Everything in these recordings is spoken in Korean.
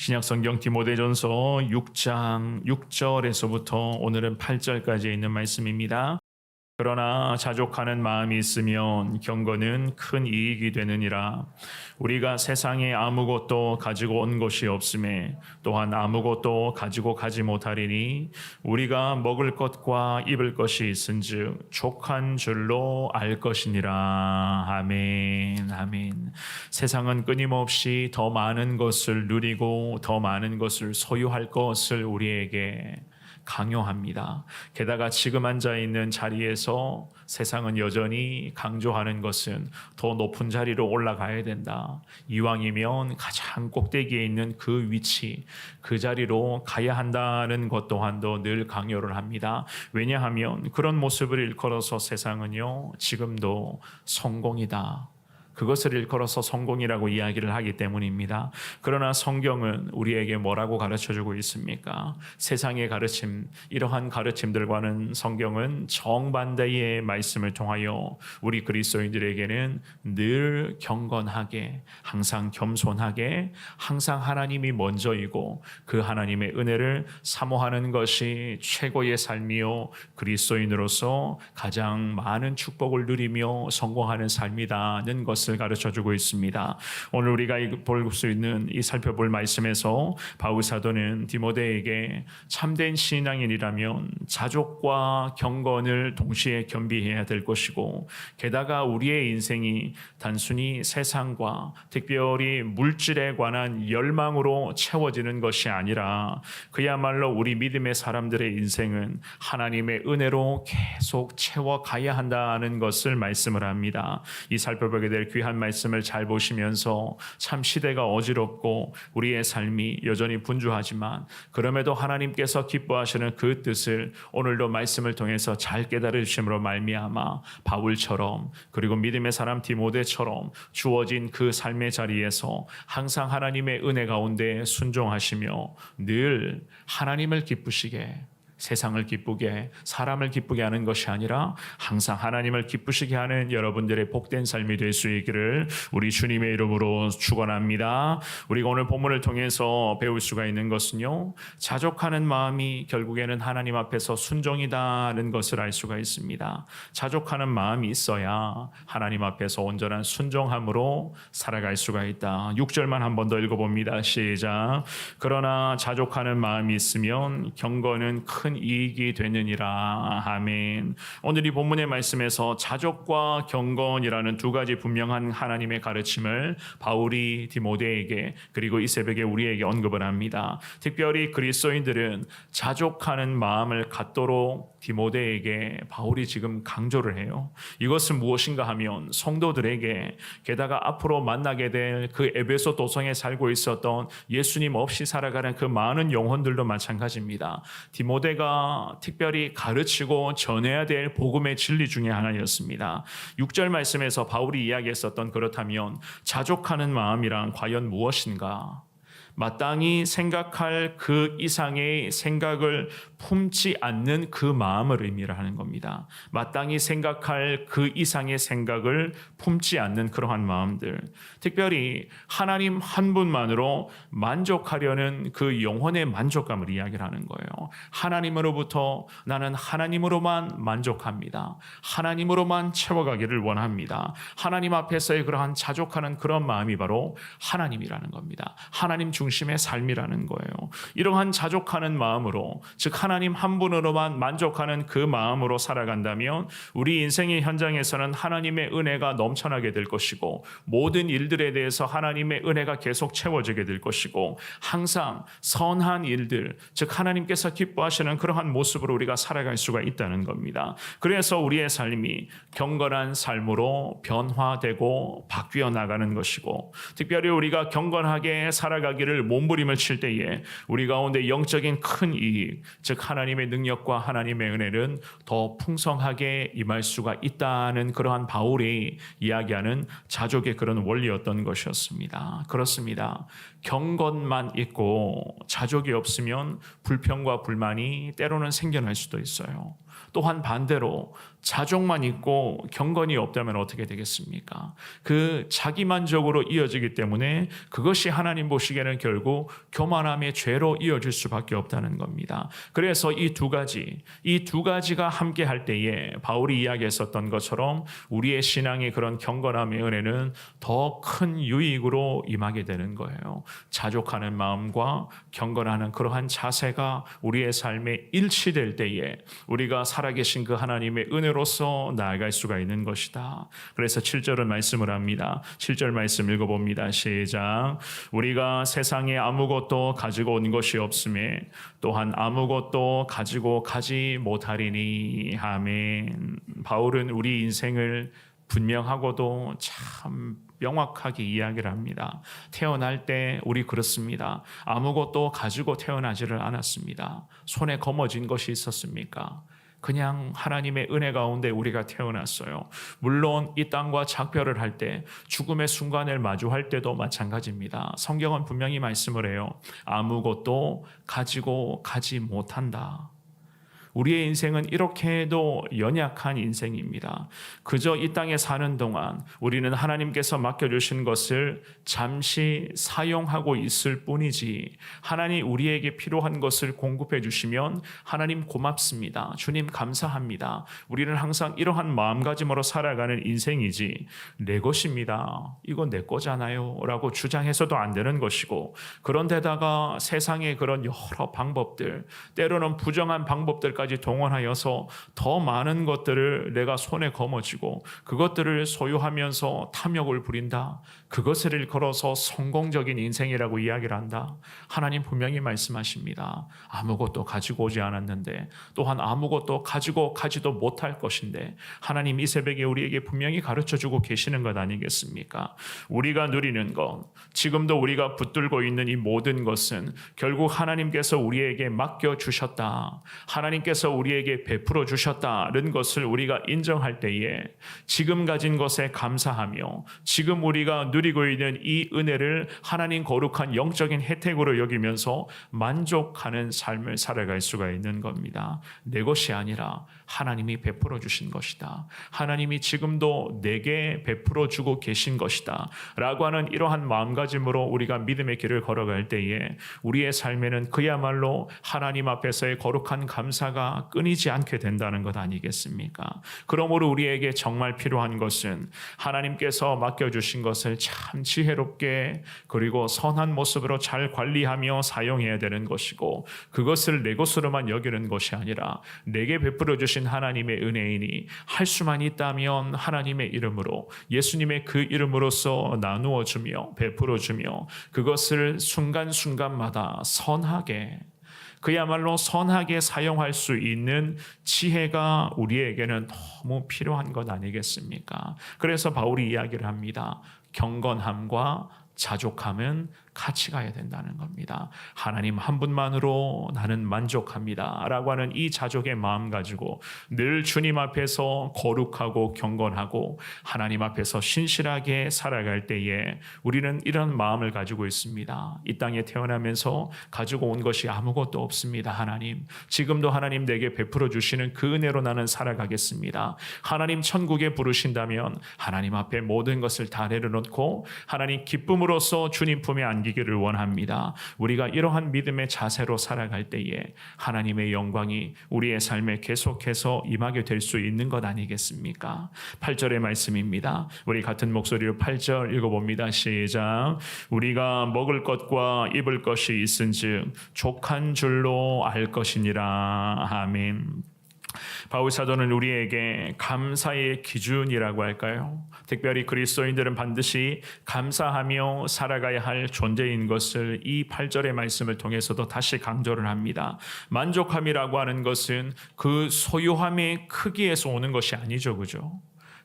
신약성경 디모데전서 6장 6절에서부터 오늘은 8절까지 있는 말씀입니다. 그러나 자족하는 마음이 있으면 경건은 큰 이익이 되느니라. 우리가 세상에 아무것도 가지고 온 것이 없음에 또한 아무것도 가지고 가지 못하리니 우리가 먹을 것과 입을 것이 있은즉 족한 줄로 알 것이니라. 아멘. 아멘. 세상은 끊임없이 더 많은 것을 누리고 더 많은 것을 소유할 것을 우리에게 강요합니다. 게다가 지금 앉아 있는 자리에서 세상은 여전히 강조하는 것은 더 높은 자리로 올라가야 된다. 이왕이면 가장 꼭대기에 있는 그 위치, 그 자리로 가야 한다는 것 또한도 늘 강요를 합니다. 왜냐하면 그런 모습을 일컬어서 세상은요, 지금도 성공이다, 그것을 일컬어서 성공이라고 이야기를 하기 때문입니다. 그러나 성경은 우리에게 뭐라고 가르쳐주고 있습니까? 세상의 가르침, 이러한 가르침들과는 성경은 정반대의 말씀을 통하여 우리 그리스도인들에게는 늘 경건하게, 항상 겸손하게, 항상 하나님이 먼저이고 그 하나님의 은혜를 사모하는 것이 최고의 삶이요, 그리스도인으로서 가장 많은 축복을 누리며 성공하는 삶이다는 것을 가르쳐주고 있습니다. 오늘 우리가 볼 수 있는 이 살펴볼 말씀에서 바울 사도는 디모데에게 참된 신앙인이라면 자족과 경건을 동시에 겸비해야 될 것이고, 게다가 우리의 인생이 단순히 세상과 특별히 물질에 관한 열망으로 채워지는 것이 아니라 그야말로 우리 믿음의 사람들의 인생은 하나님의 은혜로 계속 채워가야 한다는 것을 말씀을 합니다. 이 살펴보게 될 귀한 말씀을 잘 보시면서 참 시대가 어지럽고 우리의 삶이 여전히 분주하지만 그럼에도 하나님께서 기뻐하시는 그 뜻을 오늘도 말씀을 통해서 잘 깨달으심으로 말미암아 바울처럼, 그리고 믿음의 사람 디모데처럼 주어진 그 삶의 자리에서 항상 하나님의 은혜 가운데 순종하시며 늘 하나님을 기쁘시게, 세상을 기쁘게, 사람을 기쁘게 하는 것이 아니라 항상 하나님을 기쁘시게 하는 여러분들의 복된 삶이 될 수 있기를 우리 주님의 이름으로 축원합니다. 우리가 오늘 본문을 통해서 배울 수가 있는 것은요, 자족하는 마음이 결국에는 하나님 앞에서 순종이다는 것을 알 수가 있습니다. 자족하는 마음이 있어야 하나님 앞에서 온전한 순종함으로 살아갈 수가 있다. 6절만 한 번 더 읽어봅니다. 시작. 그러나 자족하는 마음이 있으면 경건은 큰 이익이 되느니라. 아멘. 오늘 이 본문의 말씀에서 자족과 경건이라는 두 가지 분명한 하나님의 가르침을 바울이 디모데에게, 그리고 이 새벽에 우리에게 언급을 합니다. 특별히 그리스도인들은 자족하는 마음을 갖도록 디모데에게 바울이 지금 강조를 해요. 이것은 무엇인가 하면 성도들에게, 게다가 앞으로 만나게 될 그 에베소 도성에 살고 있었던 예수님 없이 살아가는 그 많은 영혼들도 마찬가지입니다. 디모데가 특별히 가르치고 전해야 될 복음의 진리 중에 하나였습니다. 6절 말씀에서 바울이 이야기했었던, 그렇다면 자족하는 마음이란 과연 무엇인가? 마땅히 생각할 그 이상의 생각을 품지 않는 그 마음을 의미를 하는 겁니다. 마땅히 생각할 그 이상의 생각을 품지 않는 그러한 마음들, 특별히 하나님 한 분만으로 만족하려는 그 영혼의 만족감을 이야기를 하는 거예요. 하나님으로부터 나는 하나님으로만 만족합니다. 하나님으로만 채워가기를 원합니다. 하나님 앞에서의 그러한 자족하는 그런 마음이 바로 하나님이라는 겁니다. 하나님 중심의 삶이라는 거예요. 이러한 자족하는 마음으로, 즉 하나님 한 분으로만 만족하는 그 마음으로 살아간다면 우리 인생의 현장에서는 하나님의 은혜가 넘쳐나게 될 것이고, 모든 일들에 대해서 하나님의 은혜가 계속 채워지게 될 것이고, 항상 선한 일들, 즉 하나님께서 기뻐하시는 그러한 모습으로 우리가 살아갈 수가 있다는 겁니다. 그래서 우리의 삶이 경건한 삶으로 변화되고 바뀌어 나가는 것이고, 특별히 우리가 경건하게 살아가기를 몸부림을 칠 때에 우리 가운데 영적인 큰 이익, 즉 하나님의 능력과 하나님의 은혜는 더 풍성하게 임할 수가 있다는 그러한 바울이 이야기하는 자족의 그런 원리였던 것이었습니다. 그렇습니다. 경건만 있고 자족이 없으면 불평과 불만이 때로는 생겨날 수도 있어요. 또한 반대로 자족만 있고 경건이 없다면 어떻게 되겠습니까? 그 자기만족으로 이어지기 때문에 그것이 하나님 보시기에는 결국 교만함의 죄로 이어질 수밖에 없다는 겁니다. 그래서 이 두 가지가 함께 할 때에 바울이 이야기했었던 것처럼 우리의 신앙의 그런 경건함의 은혜는 더 큰 유익으로 임하게 되는 거예요. 자족하는 마음과 경건하는 그러한 자세가 우리의 삶에 일치될 때에 우리가 살아계신 그 하나님의 은혜로서 나아갈 수가 있는 것이다. 그래서 7절은 말씀을 합니다. 7절 말씀 읽어봅니다. 시작. 우리가 세상에 아무것도 가지고 온 것이 없음에 또한 아무것도 가지고 가지 못하리니. 아멘. 바울은 우리 인생을 분명하고도 참 명확하게 이야기를 합니다. 태어날 때 우리 그렇습니다. 아무것도 가지고 태어나지를 않았습니다. 손에 거머쥔 것이 있었습니까? 그냥 하나님의 은혜 가운데 우리가 태어났어요. 물론 이 땅과 작별을 할 때, 죽음의 순간을 마주할 때도 마찬가지입니다. 성경은 분명히 말씀을 해요. 아무것도 가지고 가지 못한다. 우리의 인생은 이렇게도 연약한 인생입니다. 그저 이 땅에 사는 동안 우리는 하나님께서 맡겨주신 것을 잠시 사용하고 있을 뿐이지, 하나님 우리에게 필요한 것을 공급해 주시면 하나님 고맙습니다. 주님 감사합니다. 우리는 항상 이러한 마음가짐으로 살아가는 인생이지, 내 것입니다, 이건 내 거잖아요 라고 주장해서도 안 되는 것이고, 그런데다가 세상의 그런 여러 방법들, 때로는 부정한 방법들까지 동원하여서 더 많은 것들을 내가 손에 거머쥐고 그것들을 소유하면서 탐욕을 부린다. 그것을 일컬어서 성공적인 인생이라고 이야기를 한다. 하나님 분명히 말씀하십니다. 아무것도 가지고 오지 않았는데, 또한 아무것도 가지고 가지도 못할 것인데, 하나님 이 새벽에 우리에게 분명히 가르쳐주고 계시는 것 아니겠습니까? 우리가 누리는 것, 지금도 우리가 붙들고 있는 이 모든 것은 결국 하나님께서 우리에게 맡겨주셨다, 하나님께서 우리에게 베풀어 주셨다는 것을 우리가 인정할 때에 지금 가진 것에 감사하며 지금 우리가 누리고 있는 이 은혜를 하나님 거룩한 영적인 혜택으로 여기면서 만족하는 삶을 살아갈 수가 있는 겁니다. 내 것이 아니라 하나님이 베풀어 주신 것이다. 하나님이 지금도 내게 베풀어 주고 계신 것이다 라고 하는 이러한 마음가짐으로 우리가 믿음의 길을 걸어갈 때에 우리의 삶에는 그야말로 하나님 앞에서의 거룩한 감사가 끊이지 않게 된다는 것 아니겠습니까? 그러므로 우리에게 정말 필요한 것은 하나님께서 맡겨주신 것을 참 지혜롭게 그리고 선한 모습으로 잘 관리하며 사용해야 되는 것이고, 그것을 내 것으로만 여기는 것이 아니라 내게 베풀어 주신 하나님의 은혜이니 할 수만 있다면 하나님의 이름으로, 예수님의 그 이름으로서 나누어 주며 베풀어 주며 그것을 순간순간마다 선하게, 그야말로 선하게 사용할 수 있는 지혜가 우리에게는 너무 필요한 것 아니겠습니까? 그래서 바울이 이야기를 합니다. 경건함과 자족함은 같이 가야 된다는 겁니다. 하나님 한 분만으로 나는 만족합니다 라고 하는 이 자족의 마음 가지고 늘 주님 앞에서 거룩하고 경건하고 하나님 앞에서 신실하게 살아갈 때에 우리는 이런 마음을 가지고 있습니다. 이 땅에 태어나면서 가지고 온 것이 아무것도 없습니다. 하나님, 지금도 하나님 내게 베풀어 주시는 그 은혜로 나는 살아가겠습니다. 하나님 천국에 부르신다면 하나님 앞에 모든 것을 다 내려놓고 하나님 기쁨으로써 주님 품에 기를 원합니다. 우리가 이러한 믿음의 자세로 살아갈 때에 하나님의 영광이 우리의 삶에 계속해서 임하게 될 수 있는 것 아니겠습니까? 8절의 말씀입니다. 우리 같은 목소리로 8절 읽어봅니다. 시작. 우리가 먹을 것과 입을 것이 있은즉 족한 줄로 알 것이니라. 아멘. 바울 사도는 우리에게 감사의 기준이라고 할까요? 특별히 그리스도인들은 반드시 감사하며 살아가야 할 존재인 것을 이 8절의 말씀을 통해서도 다시 강조를 합니다. 만족함이라고 하는 것은 그 소유함의 크기에서 오는 것이 아니죠, 그죠?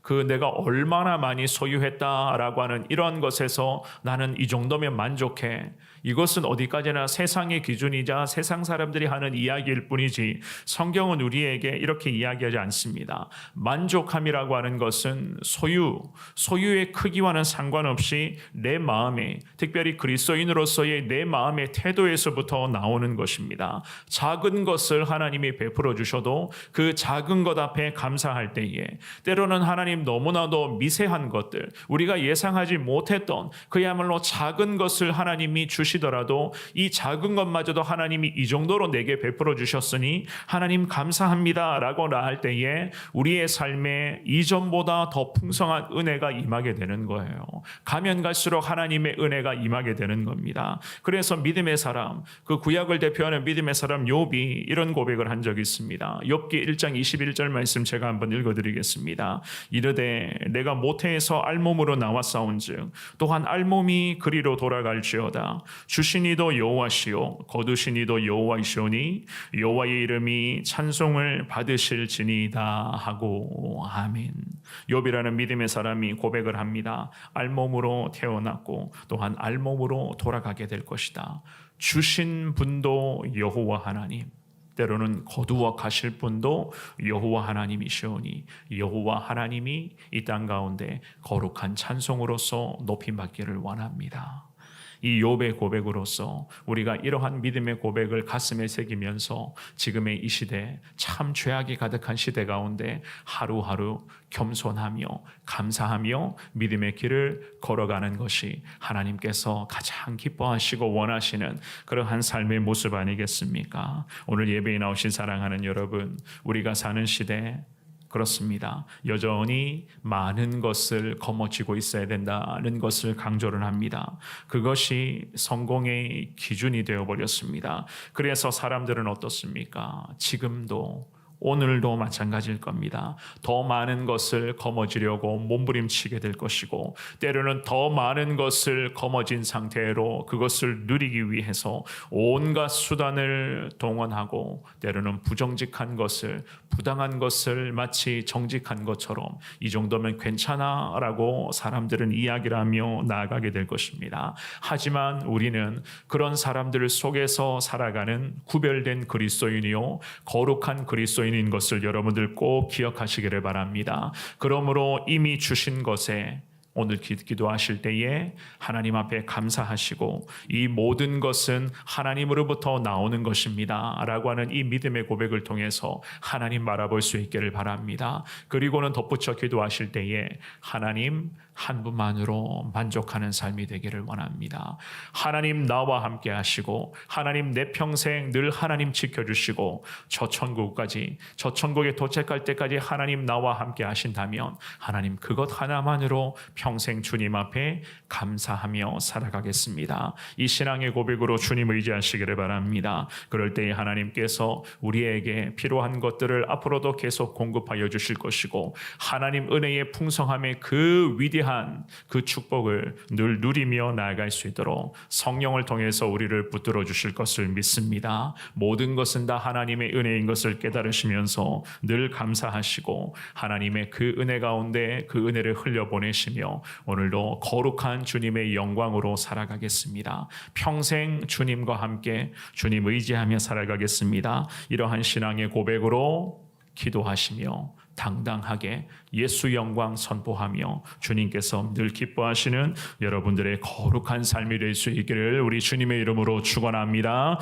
그 내가 얼마나 많이 소유했다라고 하는 이러한 것에서 나는 이 정도면 만족해. 이것은 어디까지나 세상의 기준이자 세상 사람들이 하는 이야기일 뿐이지 성경은 우리에게 이렇게 이야기하지 않습니다. 만족함이라고 하는 것은 소유의 크기와는 상관없이 내 마음에, 특별히 그리스도인으로서의 내 마음의 태도에서부터 나오는 것입니다. 작은 것을 하나님이 베풀어 주셔도 그 작은 것 앞에 감사할 때에 때로는 하나님 너무나도 미세한 것들, 우리가 예상하지 못했던 그야말로 작은 것을 하나님이 주시더라도 이 작은 것마저도 하나님이 이 정도로 내게 베풀어 주셨으니 하나님 감사합니다 라고 할 때에 우리의 삶에 이전보다 더 풍성한 은혜가 임하게 되는 거예요. 가면 갈수록 하나님의 은혜가 임하게 되는 겁니다. 그래서 믿음의 사람, 그 구약을 대표하는 믿음의 사람 욥이 이런 고백을 한 적이 있습니다. 욥기 1장 21절 말씀 제가 한번 읽어드리겠습니다. 이르되 내가 모태에서 알몸으로 나왔사온즉 또한 알몸이 그리로 돌아갈지어다. 주신 이도 여호와시요 거두신 이도 여호와이시오니 여호와의 이름이 찬송을 받으실지니이다 하고 아멘. 욥이라는 믿음의 사람이 고백을 합니다. 알몸으로 태어났고 또한 알몸으로 돌아가게 될 것이다. 주신 분도 여호와 하나님, 때로는 거두어 가실 분도 여호와 하나님이시오니 여호와 하나님이 이 땅 가운데 거룩한 찬송으로서 높임받기를 원합니다. 이 욥의 고백으로서 우리가 이러한 믿음의 고백을 가슴에 새기면서 지금의 이 시대, 참 죄악이 가득한 시대 가운데 하루하루 겸손하며 감사하며 믿음의 길을 걸어가는 것이 하나님께서 가장 기뻐하시고 원하시는 그러한 삶의 모습 아니겠습니까? 오늘 예배에 나오신 사랑하는 여러분, 우리가 사는 시대 그렇습니다. 여전히 많은 것을 거머쥐고 있어야 된다는 것을 강조를 합니다. 그것이 성공의 기준이 되어버렸습니다. 그래서 사람들은 어떻습니까? 지금도 오늘도 마찬가지일 겁니다. 더 많은 것을 거머쥐려고 몸부림치게 될 것이고 때로는 더 많은 것을 거머쥔 상태로 그것을 누리기 위해서 온갖 수단을 동원하고 때로는 부정직한 것을, 부당한 것을 마치 정직한 것처럼 이 정도면 괜찮아 라고 사람들은 이야기를 하며 나아가게 될 것입니다. 하지만 우리는 그런 사람들 속에서 살아가는 구별된 그리스도인이요 거룩한 그리스도인인 것을 여러분들 꼭 기억하시기를 바랍니다. 그러므로 이미 주신 것에 오늘 기도하실 때에 하나님 앞에 감사하시고 이 모든 것은 하나님으로부터 나오는 것입니다 라고 하는 이 믿음의 고백을 통해서 하나님 바라볼 수 있기를 바랍니다. 그리고는 덧붙여 기도하실 때에 하나님 한 분만으로 만족하는 삶이 되기를 원합니다. 하나님 나와 함께 하시고 하나님 내 평생 늘 하나님 지켜주시고 저 천국에 도착할 때까지 하나님 나와 함께 하신다면 하나님 그것 하나만으로 평생 주님 앞에 감사하며 살아가겠습니다. 이 신앙의 고백으로 주님 의지하시기를 바랍니다. 그럴 때에 하나님께서 우리에게 필요한 것들을 앞으로도 계속 공급하여 주실 것이고 하나님 은혜의 풍성함의 그 위대한 그 축복을 늘 누리며 나아갈 수 있도록 성령을 통해서 우리를 붙들어 주실 것을 믿습니다. 모든 것은 다 하나님의 은혜인 것을 깨달으시면서 늘 감사하시고 하나님의 그 은혜 가운데 그 은혜를 흘려보내시며 오늘도 거룩한 주님의 영광으로 살아가겠습니다. 평생 주님과 함께 주님 의지하며 살아가겠습니다. 이러한 신앙의 고백으로 기도하시며 당당하게 예수 영광 선포하며 주님께서 늘 기뻐하시는 여러분들의 거룩한 삶이 될 수 있기를 우리 주님의 이름으로 축원합니다.